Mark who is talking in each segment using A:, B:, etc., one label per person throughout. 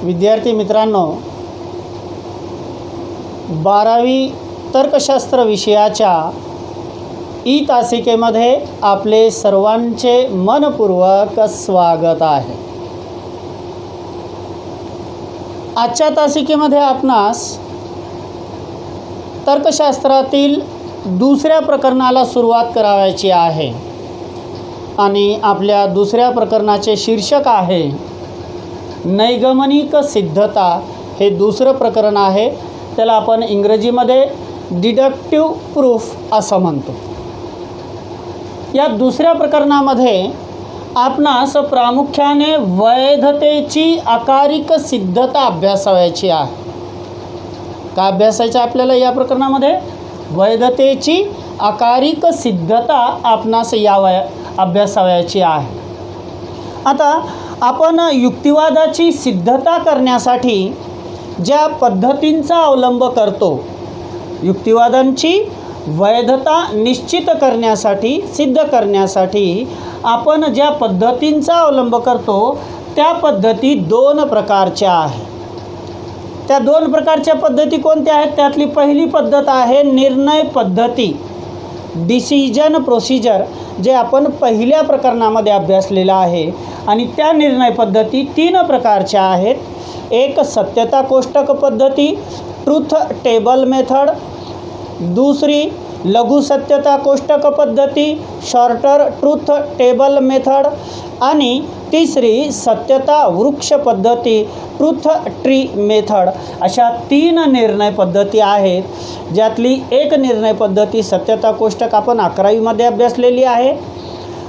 A: विद्यार्थी मित्रांनो, 12वी तर्कशास्त्र विषयाच्या ई तासिकेमध्ये आपले सर्वांचे मनपूर्वक स्वागत आहे। आजच्या तासिकेमध्ये आपणास तर्कशास्त्रातील दुसऱ्या प्रकरणाला सुरुवात करायची आहे आणि आपल्या दुसऱ्या प्रकरणाचे शीर्षक आहे नैगमनिक सिद्धता। हे दुसरं प्रकरण आहे, त्याला आपण इंग्रजीमध्ये डिडक्टिव्ह प्रूफ असं म्हणतो। या दुसऱ्या प्रकरणामध्ये आपणास प्रामुख्याने वैधतेची आकारिक सिद्धता अभ्यासायची आहे। का अभ्यासायचं आपल्याला या प्रकरणामध्ये? वैधतेची आकारिक सिद्धता आपणास अभ्यासायची आहे। आता आपण युक्तिवादाची सिद्धता करण्यासाठी ज्या पद्धतींचा अवलंब करतो, युक्तिवादांची वैधता निश्चित करण्यासाठी, सिद्ध करण्यासाठी आपण ज्या पद्धतींचा अवलंब करतो त्या पद्धती दोन प्रकारच्या आहेत। त्या दोन प्रकारच्या पद्धती कोणत्या आहेत? त्यातली पहिली पद्धत आहे निर्णय पद्धती, डिसिजन प्रोसिजर, जे आपण पहिल्या प्रकरणामध्ये अभ्यासलेलं आहे। आणि त्या निर्णय पद्धती तीन प्रकारच्या आहेत। एक सत्यता कोष्टक पद्धती, ट्रूथ टेबल मेथड, दुसरी लघु सत्यता कोष्टक पद्धती, शॉर्टर ट्रूथ टेबल मेथड, आणि तिसरी सत्यता वृक्ष पद्धती, ट्रूथ ट्री मेथड। अशा तीन निर्णय पद्धती आहेत, ज्यातली एक निर्णय पद्धती सत्यता कोष्टक आपण 11वीमध्ये अभ्यासलेली आहे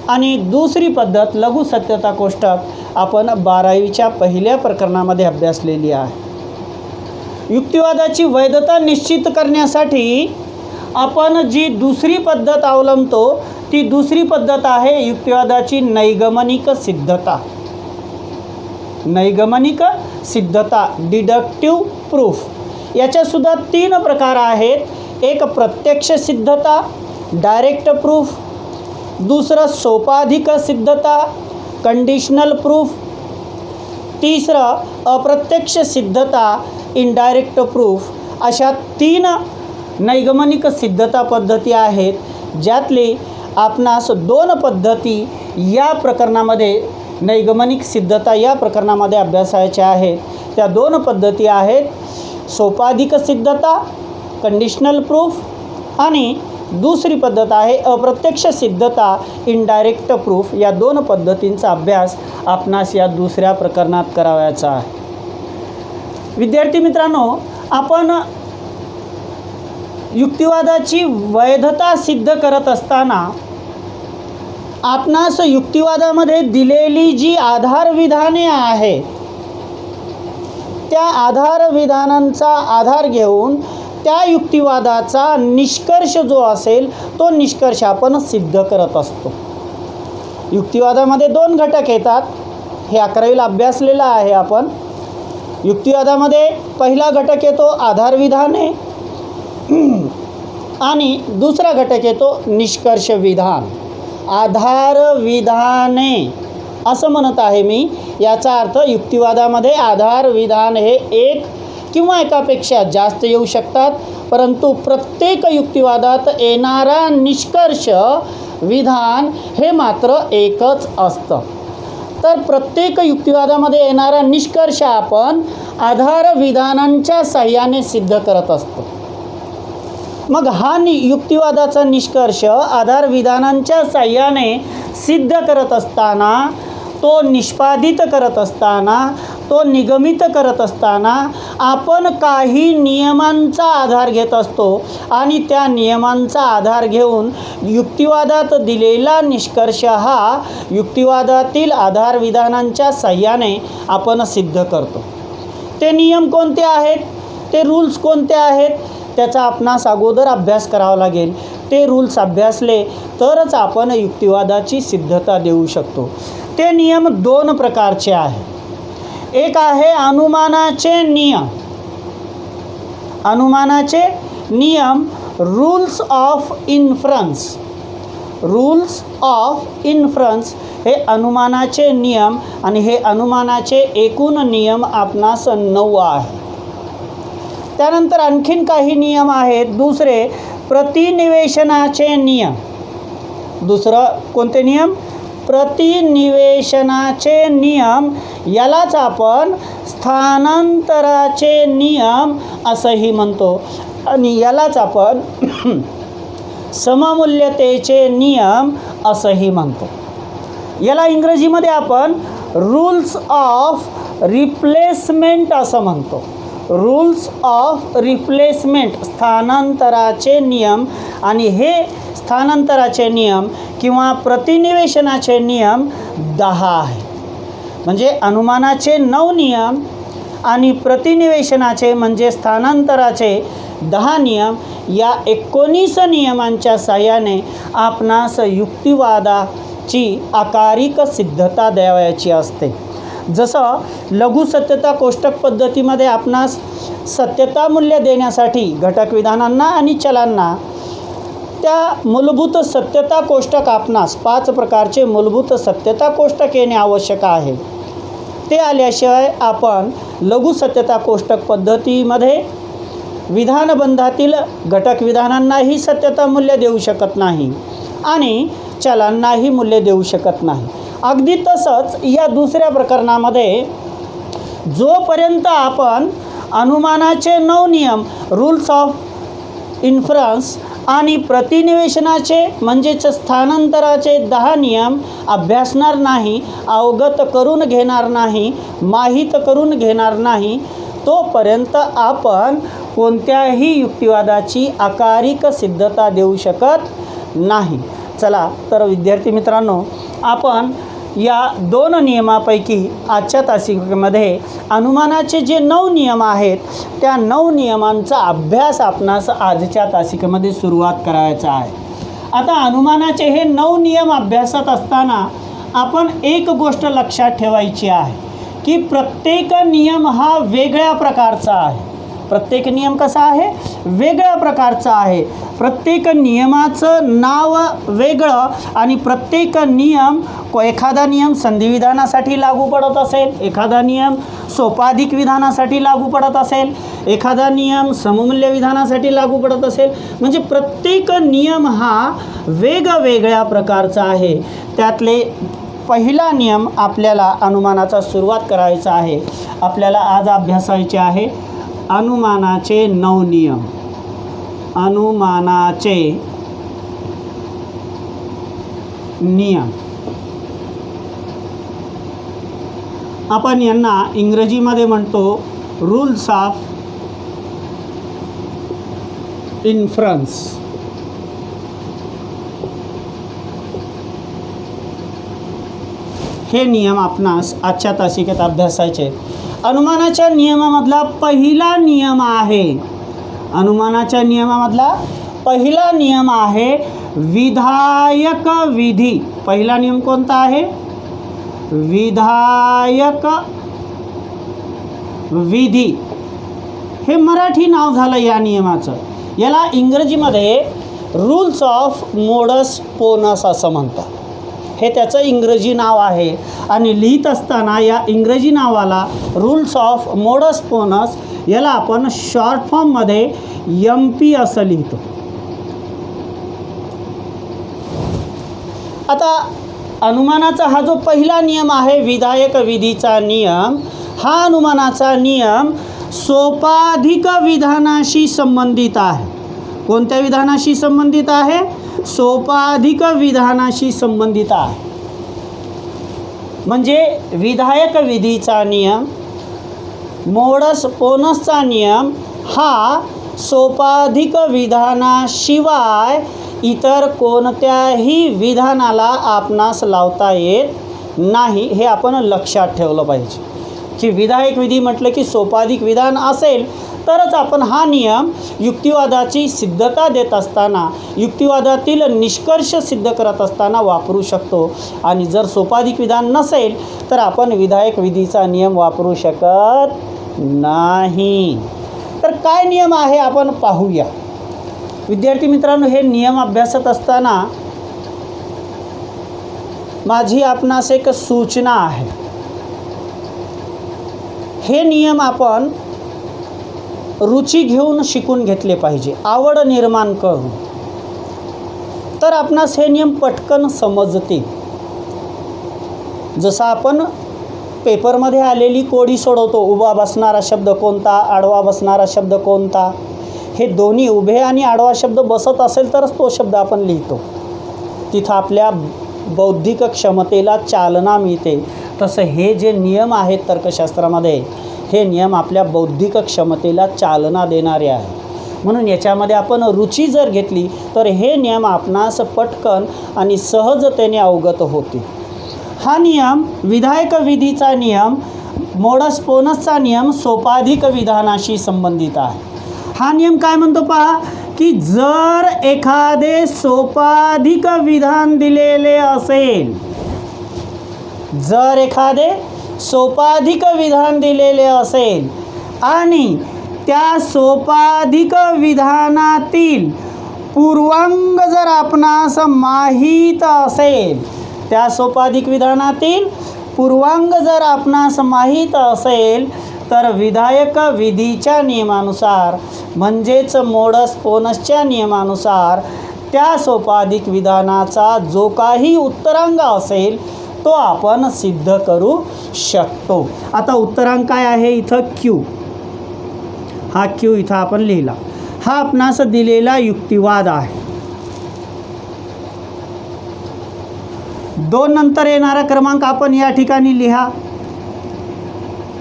A: आणि दुसरी पद्धत लघु सत्यता कोष्टक आपण 12वीच्या पहिल्या प्रकरणामध्ये अभ्यासलेली आहे। युक्तिवादाची वैधता निश्चित करण्यासाठी आपण जी दुसरी पद्धत अवलंबतो ती दुसरी पद्धत आहे युक्तिवादाची नैगमनिक सिद्धता। नैगमनिक सिद्धता, डिडक्टिव्ह प्रूफ। याच्यासुद्धा तीन प्रकार आहेत। एक प्रत्यक्ष सिद्धता, डायरेक्ट प्रूफ, दुसरं सोपाधिक सिद्धता, कंडिशनल प्रूफ, तिसरं अप्रत्यक्ष सिद्धता, इनडायरेक्ट प्रूफ। अशा तीन नैगमनिक सिद्धता पद्धती आहेत, ज्यातली आपणास दोन पद्धती या प्रकरणामध्ये, नैगमनिक सिद्धता या प्रकरणामध्ये अभ्यासायच्या आहेत। त्या दोन पद्धती आहेत सोपाधिक सिद्धता, कंडिशनल प्रूफ, आणि दुसरी पद्धत आहे अप्रत्यक्ष सिद्धता, इनडायरेक्ट प्रूफ। या दोन पद्धतींचा अभ्यास आपणास या दुसऱ्या प्रकरणात करावयाचा आहे। विद्यार्थी मित्रांनो, आपण युक्तिवादाची वैधता सिद्ध करत असताना आपणास युक्तिवादामध्ये दिलेली जी आधार विधाने आहे त्या आधार विधानांचा आधार घेऊन त्या युक्तिवादाचा निष्कर्ष जो असेल तो निष्कर्ष आपण सिद्ध करत असतो। युक्तिवादामध्ये दोन घटक येतात, हे 11वीला अभ्यासलेलं आहे आपण। युक्तिवादामध्ये पहिला घटक येतो आधार विधाने आणि दुसरा घटक येतो निष्कर्ष विधान। आधार विधाने असं म्हणत आहे मी, याचा अर्थ युक्तिवादामध्ये आधार विधान हे एक किंवा एकापेक्षा जास्त येऊ शकतात, परंतु प्रत्येक युक्तिवादात येणारा निष्कर्ष विधान हे मात्र एकच असतं। तर प्रत्येक युक्तिवादामध्ये येणारा निष्कर्ष आपण आधार विधानांच्या साहाय्याने सिद्ध करत असतो। मग हा युक्तिवादाचा निष्कर्ष आधार विधानांच्या साहाय्याने सिद्ध करत असताना, तो निष्पादित करत असताना, तो निगमित करत असताना आपण काही नियमांचा आधार घेत असतो आणि त्या नियमांचा आधार घेऊन युक्तिवादात दिलेला निष्कर्ष हा युक्तिवादातील आधार विधानांच्या साहाय्याने आपण सिद्ध करतो। ते नियम कोणते आहेत, ते रूल्स कोणते आहेत, त्याचा आपणास अगोदर अभ्यास करावा लागेल। ते रूल्स अभ्यासले तरच आपण युक्तिवादाची सिद्धता देऊ शकतो। ते नियम दोन प्रकारचे आहेत। एक आहे अनुमानाचे नियम। अनुमानाचे नियम, rules of inference. Rules of inference हे अनुमानाचे नियम आणि हे अनुमानाचे एकूण नियम आपणास 9 आहे. त्यानंतर आणखीन काही नियम आहेत. दुसरे प्रतिनिवेशनाचे नियम. दुसरं कोणते नियम? प्रतिनिवेशनाचे नियम. यालाच आपण स्थानांतराचे नियम असंही म्हणतो आणि यालाच आपण सममूल्यतेचे नियम असंही म्हणतो. याला इंग्रजीमध्ये आपण रूल्स ऑफ रिप्लेसमेंट असं म्हणतो. रूल्स ऑफ रिप्लेसमेंट, स्थानांतराचे नियम. आणि हे स्थानांतराचे नियम किंवा प्रतिनिवेशनाचे नियम 10 आहे. म्हणजे अनुमानाचे 9 नियम आणि प्रतिनिवेशनाचे म्हणजे स्थानांतराचे 10 नियम. या 19 नियमांच्या साहाय्याने आपणास युक्तिवादाची आकारिक सिद्धता द्यावयाची असते. जसं लघु सत्यता कोष्टक पद्धतीमध्ये आपणास सत्यता मूल्य देण्यासाठी घटक विधानांना आणि चलांना त्या मूलभूत सत्यता कोष्टक आपणास 5 प्रकारचे मूलभूत सत्यता कोष्टक येणे आवश्यक आहे. ते आल्याशिवाय आपण लघु सत्यता कोष्टक पद्धतीमध्ये विधानबंधातील घटक विधानांनाही सत्यता मूल्य देऊ शकत नाही आणि चलांनाही मूल्य देऊ शकत नाही. अगदी तसंच या दुसऱ्या प्रकरणामध्ये जोपर्यंत आपण अनुमानाचे 9 नियम रूल्स ऑफ इन्फरन्स आणि प्रतिनिवेशनाचे म्हणजेच स्थानांतराचे 10 नियम अभ्यासणार नाही, अवगत करून घेणार नाही, माहीत करून घेणार नाही, तोपर्यंत आपण कोणत्याही युक्तिवादाची आकारिक सिद्धता देऊ शकत नाही. चला तर विद्यार्थी मित्रांनो, आपण या 2 नियमापैकी आजच्या तासिकेमध्ये अनुमानाचे जे 9 नियम आहेत त्या 9 नियमांचा अभ्यास आपणास आजच्या तासिकेमध्ये सुरुवात करायचा आहे. आता अनुमानाचे हे 9 नियम अभ्यासत असताना आपण एक गोष्ट लक्षात ठेवायची आहे की प्रत्येक नियम हा वेगळ्या प्रकारचा आहे. प्रत्येक नियम कसा आहे? वेगळ्या प्रकारचा आहे. प्रत्येक नियमाचं नाव वेगळं आणि प्रत्येक नियम एखादा नियम संधिविधानासाठी लागू पडत असेल, एखादा नियम सोपाधिक विधानासाठी लागू पडत असेल, एखादा नियम सममूल्य विधानासाठी लागू पडत असेल. म्हणजे प्रत्येक नियम हा वेगवेगळ्या प्रकारचा आहे. त्यातले पहिला नियम आपल्याला अनुमानाचा सुरुवात करायचा आहे. आपल्याला आज अभ्यासायचे आहे अनुमानाचे 9 नियम. अनुमानाचे नियम आपण यांना इंग्रजीमध्ये म्हणतो रूल्स ऑफ इन्फरन्स. हे नियम आपणास आजच्या तासिकेत अभ्यासायचे. अनुमानाच्या नियमामधला पहिला नियम आहे, अनुमानाच्या नियमामधला पहिला नियम आहे विधायक विधी. पहिला नियम कोणता आहे? विधायक विधी. हे मराठी नाव झालं या नियमाचं. याला इंग्रजीमध्ये रूल्स ऑफ मोडस पोनस असं म्हणतात. हे त्याचं इंग्रजी नाव आहे आणि लिहित असताना या इंग्रजी नावाला रूल्स ऑफ मोडस पोनस याला आपण शॉर्ट फॉर्ममध्ये MP असं लिहितो. आता अनुमानाचा हा जो पहिला नियम आहे विधायक विधीचा नियम, हा अनुमानाचा नियम सोपाधिक विधानाशी संबंधित आहे. कोणत्या विधानाशी संबंधित आहे? सोपाधिक विधानाशी संबंधित आहे. म्हणजे विधायक विधीचा नियम, मोडस पोनसचा नियम हा सोपाधिक विधानाशिवाय इतर कोणत्याही विधानाला आपणास लावता येत नाही. हे आपण लक्षात ठेवलं पाहिजे की विधायक विधी म्हटलं की सोपाधिक विधान असेल तरच आपण हा नियम युक्तिवादाची सिद्धता देत असताना, युक्तिवादातील निष्कर्ष सिद्ध करत असताना वापरू शकतो. आणि जर सोपाधिक विधान नसेल तर आपण विधायक विधीचा नियम वापरू शकत नाही. तर काय नियम आहे आपण पाहूया. विद्यार्थी मित्रांनो, हे नियम अभ्यासत असताना माझी आपणास एक सूचना आहे, हे नियम आपण रुची घेऊन शिकून घेतले पाहिजे, आवड निर्माण करून, तर आपणास हे नियम पटकन समजतील. जसं आपण पेपरमध्ये आलेली कोडी सोडवतो, उभा बसणारा शब्द कोणता, आडवा बसणारा शब्द कोणता, हे दोन्ही उभे आणि आडवा शब्द बसत असेल तरच तो शब्द आपण लिहितो. तिथं आपल्या बौद्धिक क्षमतेला चालना मिळते. तसं हे जे नियम आहेत तर्कशास्त्रामध्ये, हे नियम आपल्या बौद्धिक क्षमतेला चालना देणारे आहे. म्हणून याच्यामध्ये आपण रुची जर घेतली तर हे नियम आपणास पटकन आणि सहजतेने अवगत होतील. हा नियम विधायक विधीचा नियम, मोडस पोनसचा नियम सोपाधिक विधानाशी संबंधित आहे. हा नियम काय म्हणतो पहा, की जर एखादे सोपाधिक विधान दिलेले असेल, जर एखादे सोपाधिक विधान दिलेले असेल आणि त्या सोपाधिक विधानातील पूर्वांग जर आपणास माहीत असेल, त्या सोपाधिक विधानातील पूर्वांग जर आपणास माहीत असेल, तर विधायक विधीच्या नियमानुसार म्हणजेच मोडस पोनसच्या नियमानुसार त्या सोपाधिक विधानाचा जो काही उत्तरांग असेल तो आपण सिद्ध करू शकतो. आता उत्तरांग काय आहे, इथं क्यू, हा क्यू इथं आपण लिहिला. हा आपणास दिलेला युक्तिवाद आहे. 2 नंतर येणारा क्रमांक आपण या ठिकाणी लिहा.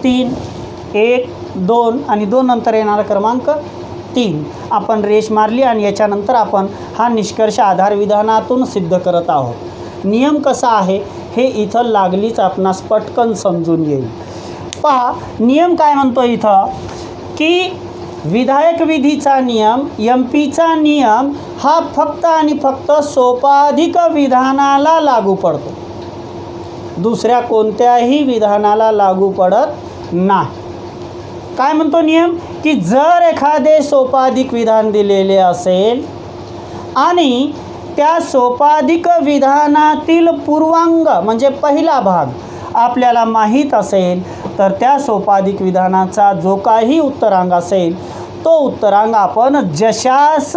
A: 3, 1, 2 आणि 2 नंतर येणारा क्रमांक 3 आपण रेष मारली आणि याच्यानंतर आपण हा निष्कर्ष आधार विधानातून सिद्ध करत आहोत. नियम कसा आहे हे इथं लागलीच आपणास पटकन समजून येईल. पहा नियम काय म्हणतो इथं, की विधायक विधीचा नियम, एमपीचा नियम हा फक्त आणि फक्त सोपाधिक विधानाला लागू पडतो, दुसऱ्या कोणत्याही विधानाला लागू पडत नाही. काय म्हणतो नियम, की जर एखादे सोपाधिक विधान दिलेले असेल आणि त्या सोपाधिक विधानातील पूर्वांग म्हणजे पहिला भाग आपल्याला माहीत असेल, तर त्या सोपाधिक विधानाचा जो काही उत्तरांग असेल तो उत्तरांग आपण जशास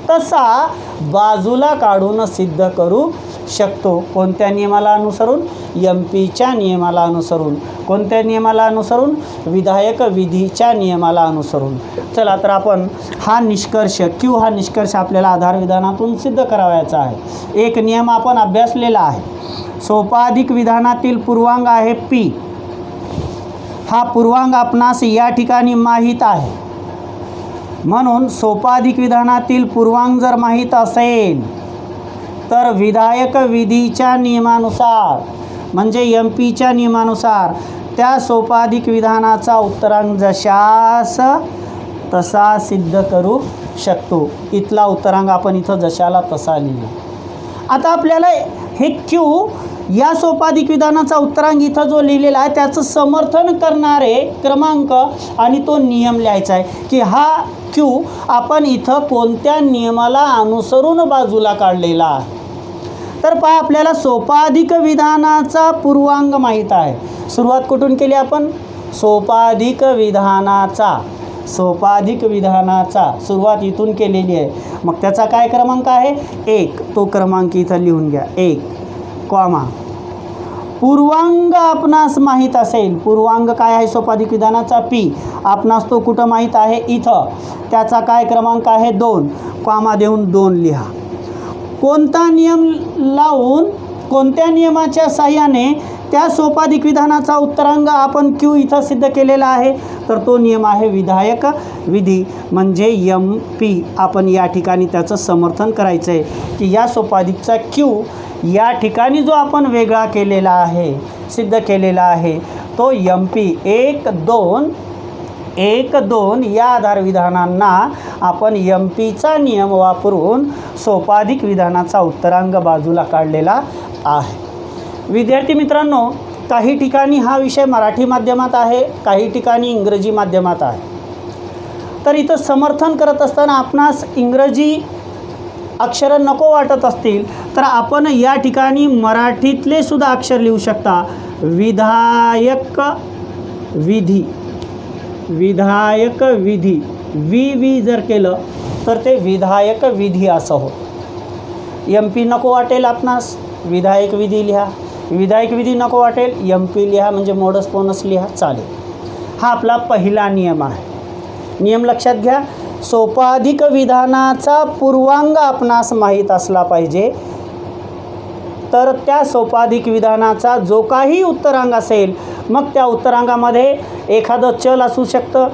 A: तसा बाजूला काढून सिद्ध करू शकतो. कोणत्या नियमाला अनुसरून, एमपीच्या नियमाला अनुसरून. कोणत्या नियमाला अनुसरून, विधायक विधीच्या नियमाला अनुसरून. चला तर आपण हा निष्कर्ष क्यू, हा निष्कर्ष आपल्याला आधार विधानातून सिद्ध करावयाचा आहे. एक नियम आपण अभ्यासलेला आहे, सोपाधिक विधानातील पूर्वांग आहे पी. हा पूर्वांग आपणास या ठिकाणी माहीत आहे, म्हणून सोपाधिक विधानातील पूर्वांग जर माहीत असेल तर विधायक विधीच्या नियमानुसार म्हणजे एमपीच्या नियमानुसार त्या सोपाधिक विधानाचा उत्तरांग जशास तसा सिद्ध करू शकतो. इथला उत्तरांग आपण इथं जशाला तसा लिहिला. आता आपल्याला हे क्यू या सोपाधिक विधानाचा उत्तरांग इथं जो लिहिलेला आहे त्याचं समर्थन करणारे क्रमांक आणि तो नियम लिहायचा आहे, की हा क्यू आपण इथं कोणत्या नियमाला अनुसरून बाजूला काढलेला आहे. तर पहा आपल्याला सोपाधिक विधानाचा पूर्वांग माहीत आहे. सुरुवात कुठून केली आपण, सोपाधिक विधानाचा, सोपाधिक विधानाचा सुरुवात इथून केलेली आहे. मग त्याचा काय क्रमांक आहे, 1. तो क्रमांक इथं लिहून घ्या, 1 कॉमा. पूर्वांग आपणास माहीत असेल, पूर्वांग काय आहे सोपाधिक विधानाचा पी, आपणास तो कुठं माहीत आहे, इथं. त्याचा काय क्रमांक आहे, 2 कॉमा देऊन 2 लिहा. कोणता नियम लावून, कोणत्या नियमाच्या साहाय्याने त्या सोपाधिक विधानाचा उत्तरांग आपण क्यू इथं सिद्ध केलेला आहे, तर तो नियम आहे विधायक विधी म्हणजे एम पी. आपण या ठिकाणी त्याचं समर्थन करायचं आहे, की या सोपाधिकचा क्यू या ठिकाणी जो आपण वेगळा केलेला आहे, सिद्ध केलेला आहे, तो एम पी 1, 2 या आधार विधानांना आपण एम पीचा नियम वापरून सोपाधिक विधानाचा उत्तरांग बाजूला काढलेला आहे. विद्यार्थी मित्रांनो, काही ठिकाणी हा विषय मराठी माध्यमात आहे, काही ठिकाणी इंग्रजी माध्यमात आहे. तर इथं समर्थन करत असताना आपणास इंग्रजी अक्षरं नको वाटत असतील तर आपण या ठिकाणी मराठीतले सुद्धा अक्षर लिहू शकता. विधायक विधी, विधायक विधी, वी जर केलं तर ते विधायक विधी असं होतं. एम पी नको वाटेल आपणास, विधायक विधी लिहा. विधायक विधी नको वाटेल, एम पी लिहा, म्हणजे मोडस पोनस लिहा, चालेल. हा आपला पहिला नियम आहे. नियम लक्षात घ्या. सोपाधिक विधानाचा पूर्वांग आपणास माहीत असला पाहिजे. तर त्या सोपाधिक विधानाचा जो काही उत्तरांग असेल, मग त्या उत्तरांगामध्ये एखादं चल असू शकतं,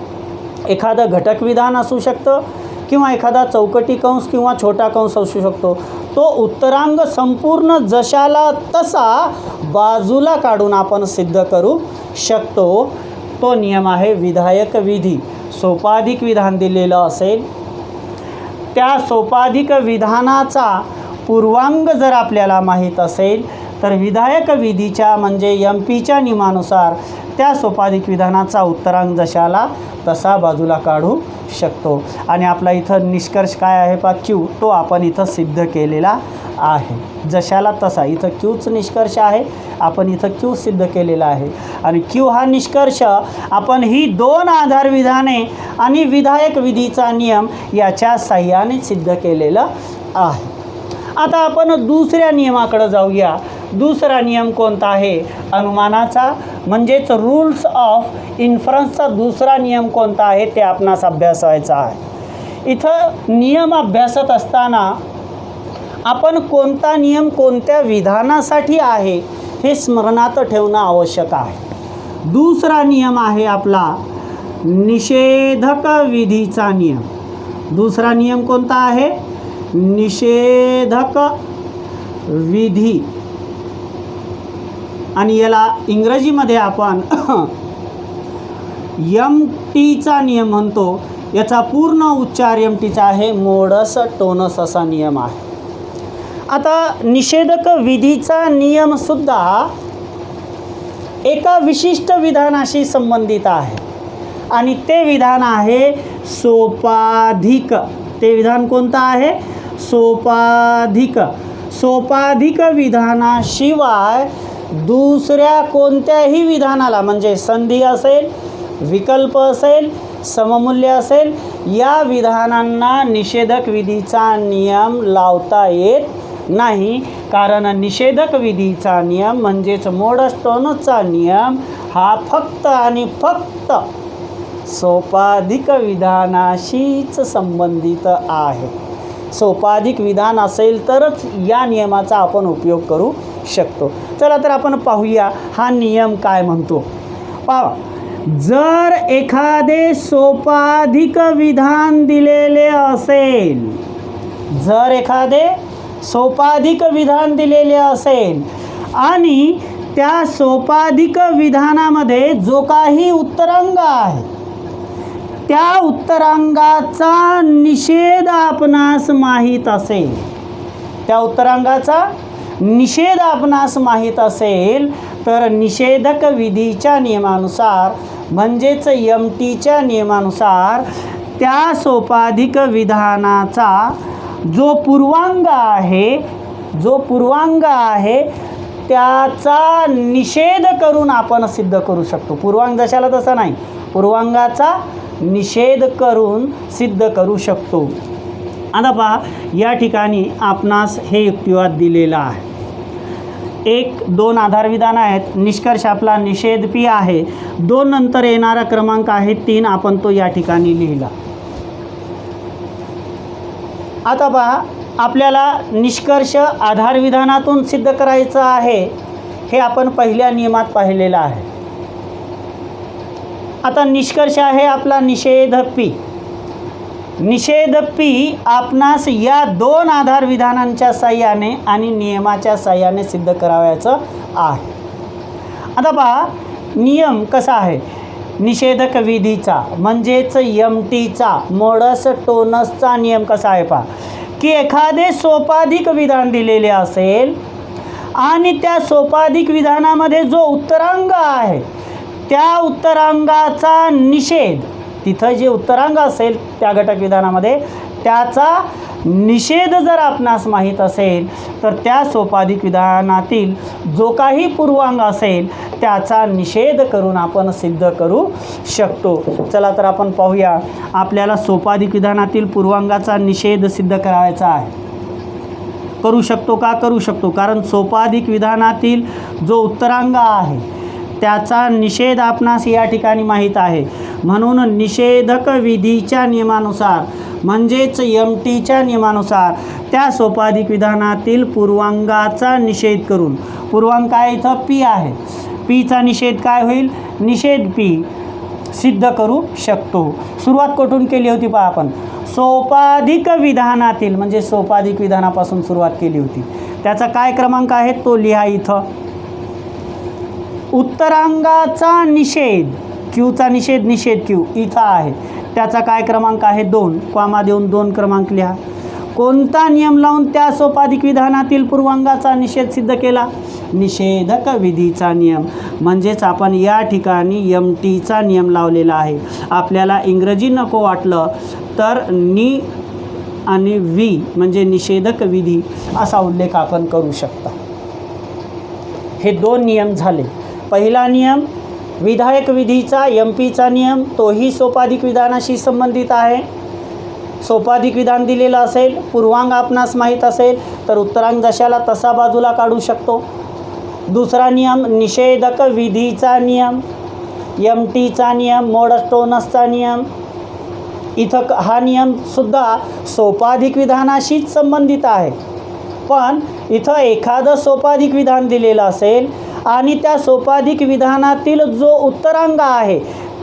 A: एखादं घटक विधान असू शकतं, किंवा एखादा चौकटी कंस किंवा छोटा कंस असू शकतो. तो उत्तरांग संपूर्ण जशाला तसा बाजूला काढून आपण सिद्ध करू शकतो. तो नियम आहे विधायक विधी. सोपाधिक विधान दिलेलं असेल, त्या सोपाधिक विधानाचा पूर्वांग जर आपल्याला माहीत असेल तर विधायक विधीच्या म्हणजे एम पीच्या नियमानुसार त्या सोपाधिक विधानाचा उत्तरांग जशाला तसा बाजूला काढू शकतो. आणि आपला इथं निष्कर्ष काय आहे पा क्यू, तो आपण इथं सिद्ध केलेला आहे. जशाला तसा इथं क्यूच निष्कर्ष आहे, आपण इथं क्यू सिद्ध केलेला आहे. आणि क्यू हा निष्कर्ष आपण ही दोन आधार विधाने आणि विधायक विधीचा नियम याच्या साह्याने सिद्ध केलेलं आहे. आता आपण दुसऱ्या नियमाकडे जाऊया. दुसरा नियम कोणता आहे? अनुमानाचा, म्हणजेच रूल्स ऑफ इन्फरन्सचा दुसरा नियम कोणता आहे ते आपणास अभ्यासायचा आहे. इथं नियम अभ्यासत असताना आपण कोणता नियम कोणत्या विधानासाठी आहे हे स्मरणात ठेवणं आवश्यक आहे. दुसरा नियम आहे आपला निषेधक विधीचा नियम. दुसरा नियम कोणता आहे? निषेधक विधी. आणि याला इंग्रजीमध्ये आपण एम टीचा नियम म्हणतो. याचा पूर्ण उच्चार एम टीचा आहे, मोडस टोनस असा नियम आहे. आता निषेधक विधीचा नियमसुद्धा एका विशिष्ट विधानाशी संबंधित आहे आणि ते विधान आहे सोपाधिक. ते विधान कोणतं आहे? सोपाधिक. सोपाधिक विधानाशिवाय दुसऱ्या कोणत्याही विधानाला, म्हणजे संधी असेल, विकल्प असेल, सममूल्य असेल, या विधानांना निषेधक विधीचा नियम लावता येत नाही. कारण निषेधक विधीचा नियम म्हणजेच मोडस टोनसचा नियम हा फक्त आणि फक्त सोपाधिक विधानाशीच संबंधित आहे. सोपाधिक विधान असेल तरच या नियमाचा आपण उपयोग करू शकतो. चला तर आपण पाहूया हा नियम काय म्हणतो. पहा, जर एखादे सोपाधिक विधान दिलेले असेल, जर एखादे सोपाधिक विधान दिलेले असेल आणि त्या सोपाधिक विधानामध्ये जो काही उत्तरांग आहे त्या उत्तरांगाचा निषेध आपणास माहीत असेल, त्या उत्तरांगाचा निषेध आपणास माहीत असेल तर निषेधक विधीच्या नियमानुसार म्हणजेच एम टीच्या नियमानुसार त्या सोपाधिक विधानाचा जो पूर्वांग आहे, जो पूर्वांग आहे त्याचा निषेध करून आपण सिद्ध करू शकतो. पूर्वांग जशाला तसा नाही, पूर्वांगाचा निषेध करून सिद्ध करू शकतो. आता पहा, या ठिकाणी आपणास हे युक्तिवाद दिलेला आहे. 1, 2 आधार विधान आहेत. निष्कर्ष आपला निषेध पी आहे. 2 नंतर येणारा क्रमांक आहे 3, आपण तो या ठिकाणी लिहिला. आता पहा, आपल्याला निष्कर्ष आधार विधानातून सिद्ध करायचं आहे, हे आपण पहिल्या नियमात पाहिलेलं आहे. आता निष्कर्ष आहे आपला निषेध पी. निषेध पी आपणास या 2 आधार विधानांच्या साह्याने आणि नियमाच्या साह्याने सिद्ध करावयाचं आहे. आता पहा, नियम कसा आहे? निषेधक विधीचा म्हणजेच एम टीचा मोडस टोनसचा नियम कसा आहे पहा, की एखादे सोपाधिक विधान दिलेले असेल आणि त्या सोपाधिक विधानामध्ये जो उत्तरांग आहे त्या उत्तरांगाचा निषेध, तिथं जे उत्तरांग असेल त्या घटक विधानामध्ये त्याचा निषेध जर आपणास माहीत असेल तर त्या सोपाधिक विधानातील जो काही पूर्वांग असेल त्याचा निषेध करून आपण सिद्ध करू शकतो. चला तर आपण पाहूया. आपल्याला सोपाधिक विधानातील पूर्वांगाचा निषेध सिद्ध करायचा आहे. करू शकतो का? करू शकतो. कारण सोपाधिक विधानातील जो उत्तरांग आहे त्याचा निषेध आपणास या ठिकाणी माहीत आहे. म्हणून निषेधक विधीच्या नियमानुसार म्हणजेच MTच्या नियमानुसार त्या सोपाधिक विधानातील पूर्वांगाचा निषेध करून, पूर्वांग काय इथं P आहे, Pचा निषेध काय होईल? निषेध P सिद्ध करू शकतो. सुरुवात कुठून केली होती पहा आपण? सोपाधिक विधानातील म्हणजे सोपाधिक विधानापासून सुरुवात केली होती. त्याचा काय क्रमांक आहे तो लिहा इथं. उत्तरांगाचा निषेध Qचा निषेध Q इथं आहे. त्याचा काय क्रमांक आहे? 2. कॉमा देऊन 2 क्रमांक लिहा. कोणता नियम लावून त्या सोपाधिक विधानातील पूर्वांगाचा निषेध सिद्ध केला? निषेधक विधीचा नियम. म्हणजेच आपण या ठिकाणी MTचा नियम लावलेला आहे. आपल्याला इंग्रजी नको वाटलं तर नि आणि वी म्हणजे निषेधक विधी असा उल्लेख आपण करू शकता. हे 2 नियम झाले. पहिला नियम विधायक विधीचा MPचा नियम, तोही सोपाधिक विधानाशी संबंधित आहे. सोपाधिक विधान दिलेलं असेल, पूर्वांग आपणास माहीत असेल तर उत्तरांग जशाला तसा बाजूला काढू शकतो. दुसरा नियम निषेधक विधीचा नियम, MTचा नियम, मोडस्टोनसचा नियम. इथं हा नियमसुद्धा सोपाधिक विधानाशीच संबंधित आहे. पण इथं एखादं सोपाधिक विधान दिलेलं असेल आणि त्या सोपाधिक विधानातील जो उत्तरांग आहे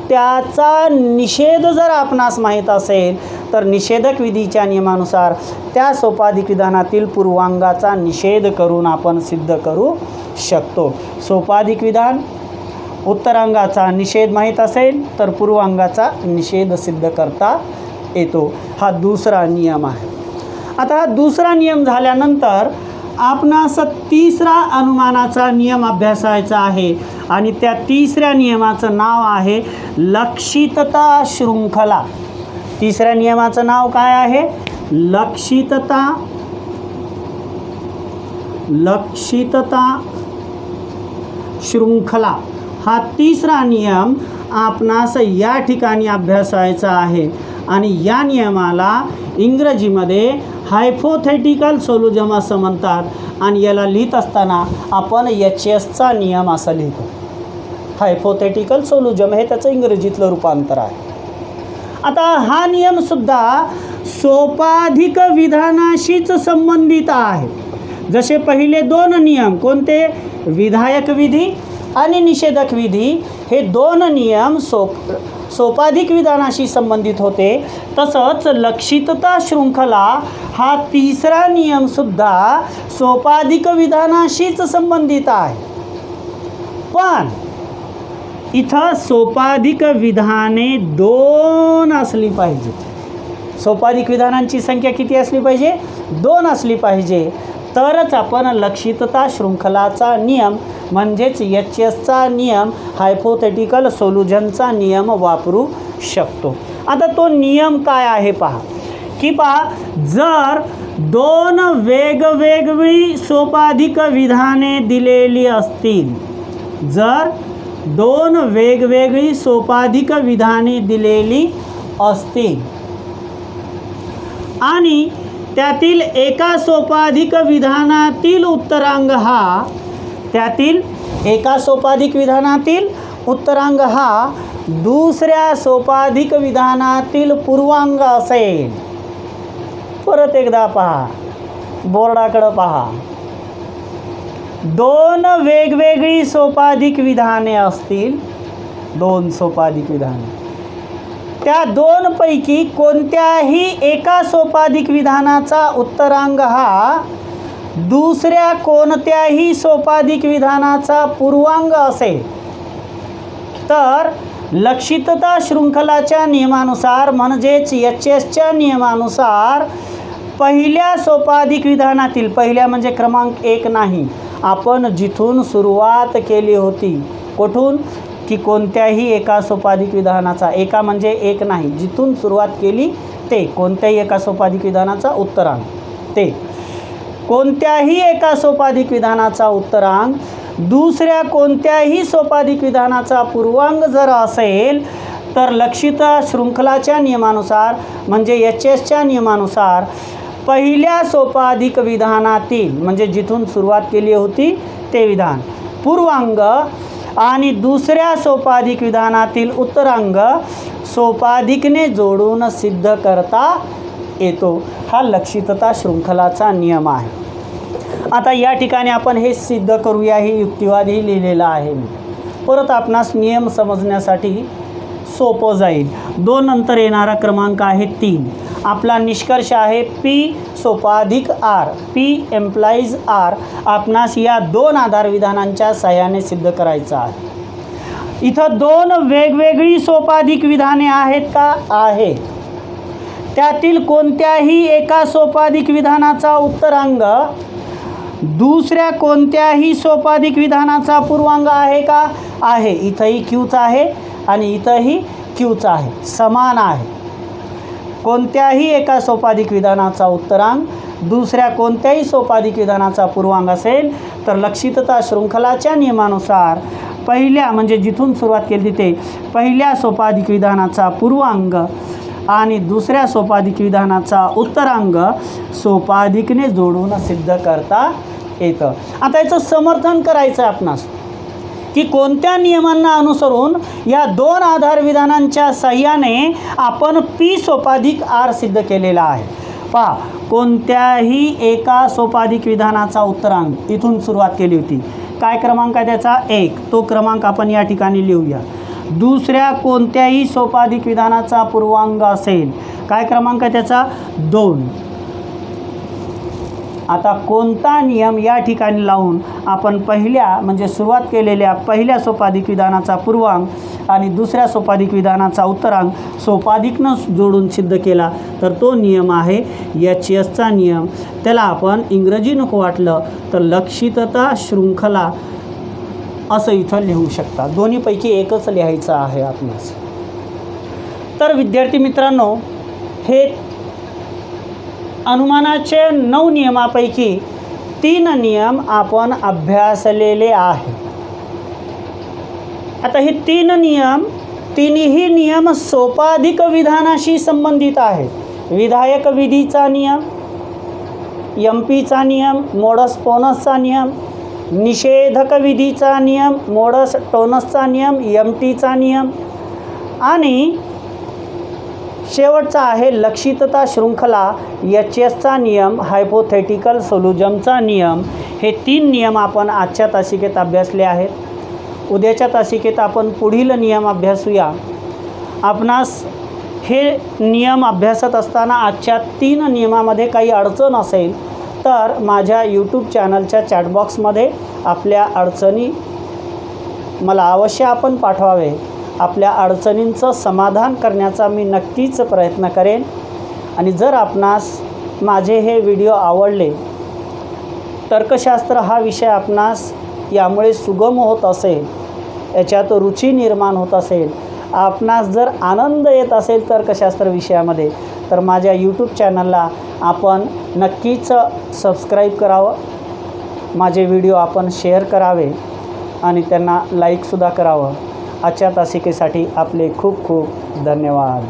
A: त्याचा निषेध जर आपणास माहीत असेल तर निषेधक विधीच्या नियमानुसार त्या सोपाधिक विधानातील पूर्वांगाचा निषेध करून आपण सिद्ध करू शकतो. सोपाधिक विधान उत्तरांगाचा निषेध माहीत असेल तर पूर्वांगाचा निषेध सिद्ध करता येतो. हा दुसरा नियम आहे. आता हा दुसरा नियम झाल्यानंतर आपणास तिसरा अनुमानाचा नियम अभ्यासायचा आहे आणि त्या तिसऱ्या नियमाचं नाव आहे लक्षितता शृंखला. तिसऱ्या नियमाचं नाव काय आहे? लक्षितता शृंखला. हा तिसरा नियम आपणास या ठिकाणी अभ्यासायचा आहे आणि या नियमाला इंग्रजीमध्ये हायपोथेटिकल सोल्युजम असं म्हणतात आणि याला लिहित असताना आपण HSचा नियम असं लिहितो. हायपोथेटिकल सोल्युजम हे त्याचं इंग्रजीतलं रूपांतर आहे. आता हा नियमसुद्धा सोपाधिक विधानाशीच संबंधित आहे. जसे पहिले 2 नियम कोणते? विधायक विधी आणि निषेधक विधी हे 2 नियम सोपाधिक विधानाशी संबंधित होते. तसंच लक्षितता शृंखला हा तिसरा नियमसुद्धा सोपाधिक विधानाशीच संबंधित आहे. पण इथं सोपाधिक विधाने 2 असली पाहिजे. सोपाधिक विधानांची संख्या किती असली पाहिजे? 2 असली पाहिजे. तरच आपण लक्षितता शृंखलाचा नियम म्हणजेच HSचा नियम हायपोथेटिकल सोल्युजनचा नियम वापरू शकतो. आता तो नियम काय आहे पहा की जर 2 वेगवेगळी सोपाधिक विधाने दिलेली असतील, जर 2 वेगवेगळी सोपाधिक विधाने दिलेली असतील आणि त्यातील एका सोपाधिक विधानातील उत्तरांग हा दुसऱ्या सोपाधिक विधानातील पूर्वांग असेल. परत एकदा पहा, बोर्डाकडे पहा. 2 वेगवेगळी सोपाधिक विधाने असतील, 2 सोपाधिक विधाने, त्या 2 पैकी कोणत्याही एका सोपाधिक विधानाचा उत्तरांग हा दुसऱ्या कोणत्याही सोपाधिक विधानाचा पूर्वांग असेल तर लक्षितता शृंखलाच्या नियमानुसार म्हणजेच HSच्या नियमानुसार पहिल्या सोपाधिक विधानातील, पहिल्या म्हणजे क्रमांक 1 नाही, आपण जिथून सुरुवात केली होती, कुठून की कोणत्याही एका सोपाधिक विधानाचा, एका म्हणजे 1 नाही, जिथून सुरुवात केली ते कोणत्याही एका सोपाधिक विधानाचा उत्तरांक ते कोणत्याही एका सोपाधिक विधानाचा उत्तरांक दुसऱ्या कोणत्याही सोपाधिक विधानाचा पूर्वांक जर असेल तर लक्षित शृंखलाच्या नियमानुसार म्हणजे HS नियमानुसार पहिल्या सोपाधिक विधानातील म्हणजे जिथून सुरुवात केली होती ते विधान पूर्वांग आणि दुसऱ्या सोपाधिक विधानातील उत्तरांग सोपाधिकने जोडून सिद्ध करता येतो। हा लक्षितता शृंखलाचा नियम आहे। आता या ठिकाणी आपण हे सिद्ध करूया, ही युक्तिवादी लिहिलेला आहे मी। परत आपणास नियम समजण्यासाठी सोपं जाईल। 2 नंतर येणारा क्रमांक आहे 3। आपला निष्कर्ष आहे P सोपाधिक R, P एम्प्लाइज R आपणास या 2 आधार विधानांच्या सहाय्याने सिद्ध करायचं आहे। इथं 2 वेगवेगळी सोपाधिक विधाने आहेत का? आहेत। त्यातील कोणत्याही एका सोपाधिक विधानाचा उत्तरांग दुसऱ्या कोणत्याही सोपाधिक विधानाचा पूर्वांग आहे का? आहे। इथंही Qच आहे आणि इथंही Qच आहे, समान आहे। कोणत्याही एका सोपाधिक विधानाचा उत्तरांक दुसऱ्या कोणत्याही सोपाधिक विधानाचा पूर्वांग असेल तर लक्षितता शृंखलाच्या नियमानुसार पहिल्या म्हणजे जिथून सुरुवात केली ते पहिल्या सोपाधिक विधानाचा पूर्वांग आणि दुसऱ्या सोपाधिक विधानाचा उत्तरांग सोपाधिकने जोडून सिद्ध करता येतं। आता याचं समर्थन करायचं आहे आपणास की कोणत्या नियमांना अनुसरून या 2 आधार विधानांच्या सहाय्याने आपण P सोपाधिक R सिद्ध केलेला आहे। पहा, कोणत्याही एका सोपाधिक विधानाचा उत्तरांक इथून सुरुवात केली होती। काय क्रमांक आहे त्याचा? 1। तो क्रमांक आपण या ठिकाणी लिहूया। दुसऱ्या कोणत्याही सोपाधिक विधानाचा पूर्वांग असेल, काय क्रमांक आहे त्याचा? 2। आता कोणता नियम या ठिकाणी लावून आपण पहिल्या म्हणजे सुरुवात केलेल्या पहिल्या सोपाधिक विधानाचा पूर्वांक आणि दुसऱ्या सोपाधिक विधानाचा उत्तरांक सोपाधिकनं जोडून सिद्ध केला तर तो नियम आहे HSचा नियम। त्याला आपण इंग्रजी नको वाटलं तर लक्षितता शृंखला असं इथं लिहू शकता। दोन्हीपैकी एकच लिहायचं आहे आपणास। तर विद्यार्थी मित्रांनो, हे अनुमानाचे 9 नियमापैकी 3 नियम आपण अभ्यासलेले आहे। आता हे 3 नियम तिन्ही नियम सोपाधिक विधानाशी संबंधित आहेत। विधायक विधीचा नियम, MP चा नियम, मोडस पोनसचा नियम, निषेधक विधीचा नियम, मोडस टोनसचा नियम, MT चा नियम आणि शेवटचा आहे लक्षितता शृंखला HSचा नियम, हायपोथेटिकल सोल्युजनचा नियम। हे 3 नियम आपण आजच्या तासिकेत अभ्यासले आहेत। उद्याच्या तासिकेत आपण पुढील नियम अभ्यासूया। आपणास हे नियम अभ्यासत असताना आजच्या 3 नियमामध्ये काही अडचण असेल तर माझ्या यूट्यूब चॅनलच्या चॅटबॉक्समध्ये आपल्या अडचणी मला अवश्य आपण पाठवावे। आपल्या अडचणींचं समाधान करण्याचा मी नक्कीच प्रयत्न करेन। आणि जर आपणास माझे हे व्हिडिओ आवडले, तर्कशास्त्र हा विषय आपणास यामुळे सुगम होत असेल, याच्यात रुची निर्माण होत असेल, आपणास जर आनंद येत असेल तर्कशास्त्र विषयामध्ये तर माझ्या यूट्यूब चॅनलला आपण नक्कीच सबस्क्राईब करावं। माझे व्हिडिओ आपण शेअर करावे आणि त्यांना लाईकसुद्धा करावं। आजच्या तासिकेसाठी आपले खूप खूप धन्यवाद।